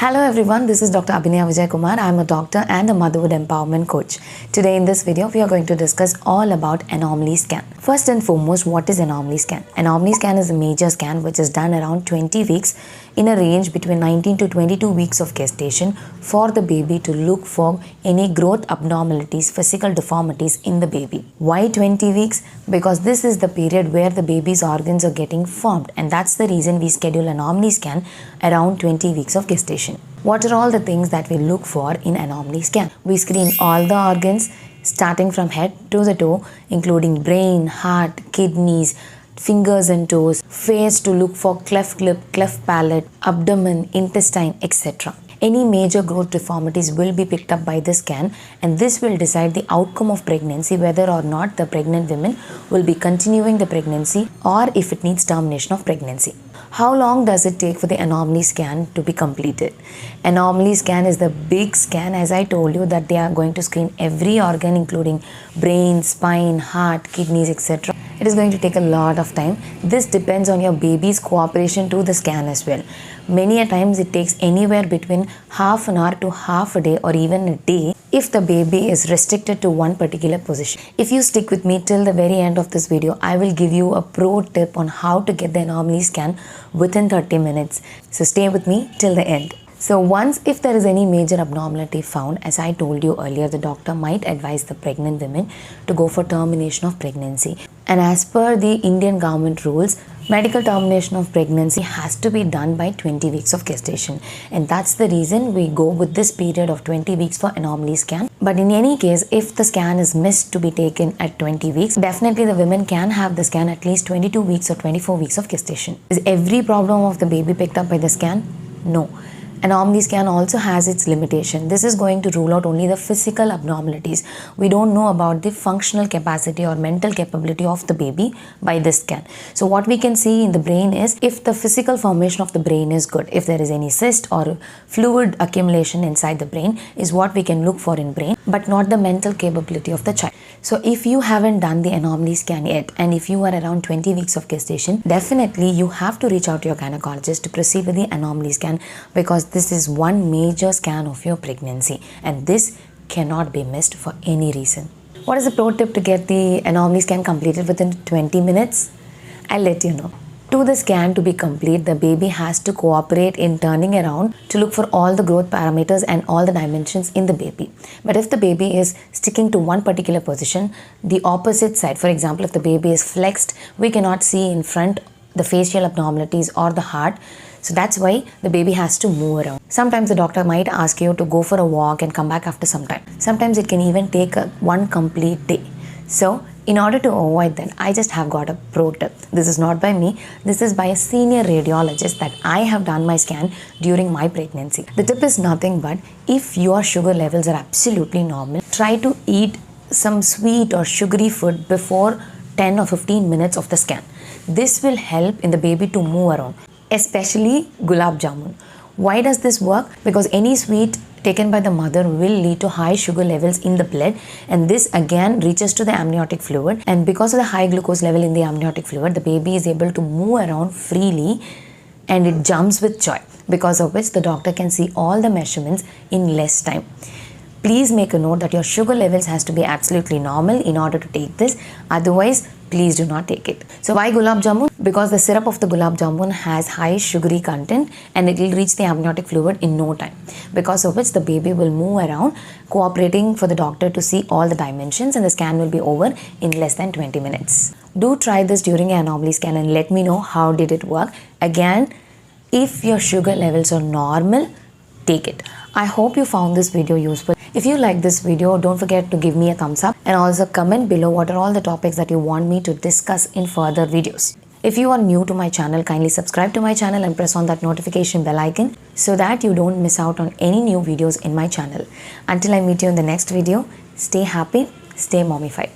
Hello everyone, this is Dr. Abinaya Vijayakumar. I am a doctor and a motherhood empowerment coach. Today in this video, we are going to discuss all about Anomaly Scan. First and foremost, what is Anomaly Scan? Anomaly Scan is a major scan which is done around 20 weeks in a range between 19 to 22 weeks of gestation for the baby to look for any growth abnormalities, physical deformities in the baby. Why 20 weeks? Because this is the period where the baby's organs are getting formed, and that's the reason we schedule Anomaly Scan around 20 weeks of gestation. What are all the things that we look for in Anomaly Scan? We screen all the organs starting from head to the toe, including brain, heart, kidneys, fingers and toes, face to look for cleft lip, cleft palate, abdomen, intestine, etc. Any major growth deformities will be picked up by the scan, and this will decide the outcome of pregnancy, whether or not the pregnant women will be continuing the pregnancy or if it needs termination of pregnancy. How long does it take for the Anomaly Scan to be completed? Anomaly Scan is the big scan, as I told you, that they are going to screen every organ including brain, spine, heart, kidneys, etc. It is going to take a lot of time. This depends on your baby's cooperation to the scan as well. Many a times it takes anywhere between half an hour to half a day or even a day if the baby is restricted to one particular position. If you stick with me till the very end of this video, I will give you a pro tip on how to get the Anomaly Scan within 30 minutes. So stay with me till the end. So once if there is any major abnormality found, as I told you earlier, the doctor might advise the pregnant women to go for termination of pregnancy. And as per the Indian government rules, medical termination of pregnancy has to be done by 20 weeks of gestation. And that's the reason we go with this period of 20 weeks for Anomaly Scan. But in any case, if the scan is missed to be taken at 20 weeks, definitely the women can have the scan at least 22 weeks or 24 weeks of gestation. Is every problem of the baby picked up by the scan? No. Anomaly Scan also has its limitation. This is going to rule out only the physical abnormalities. We don't know about the functional capacity or mental capability of the baby by this scan. So what we can see in the brain is if the physical formation of the brain is good, if there is any cyst or fluid accumulation inside the brain is what we can look for in brain, but not the mental capability of the child. So if you haven't done the Anomaly Scan yet, and if you are around 20 weeks of gestation, definitely you have to reach out to your gynecologist to proceed with the Anomaly Scan, because this is one major scan of your pregnancy and this cannot be missed for any reason. What is the pro tip to get the Anomaly Scan completed within 20 minutes? I'll let you know. To the scan to be complete, the baby has to cooperate in turning around to look for all the growth parameters and all the dimensions in the baby. But if the baby is sticking to one particular position, the opposite side, for example, if the baby is flexed, we cannot see in front the facial abnormalities or the heart. So that's why the baby has to move around. Sometimes the doctor might ask you to go for a walk and come back after some time. Sometimes it can even take one complete day. So in order to avoid that, I just have got a pro tip. This is not by me. This is by a senior radiologist that I have done my scan during my pregnancy. The tip is nothing but if your sugar levels are absolutely normal, try to eat some sweet or sugary food before 10 or 15 minutes of the scan. This will help in the baby to move around, especially gulab jamun. Why does this work? Because any sweet taken by the mother will lead to high sugar levels in the blood, and this again reaches to the amniotic fluid, and because of the high glucose level in the amniotic fluid, the baby is able to move around freely and it jumps with joy, because of which the doctor can see all the measurements in less time. Please make a note that your sugar levels has to be absolutely normal in order to take this. Otherwise, please do not take it. So why gulab jamun? Because the syrup of the gulab jamun has high sugary content and it will reach the amniotic fluid in no time, because of which the baby will move around cooperating for the doctor to see all the dimensions, and the scan will be over in less than 20 minutes. Do try this during an Anomaly Scan and let me know how did it work. Again, if your sugar levels are normal, take it. I hope you found this video useful. If you like this video, don't forget to give me a thumbs up and also comment below what are all the topics that you want me to discuss in further videos. If you are new to my channel, kindly subscribe to my channel and press on that notification bell icon so that you don't miss out on any new videos in my channel. Until I meet you in the next video, stay happy, stay mommified.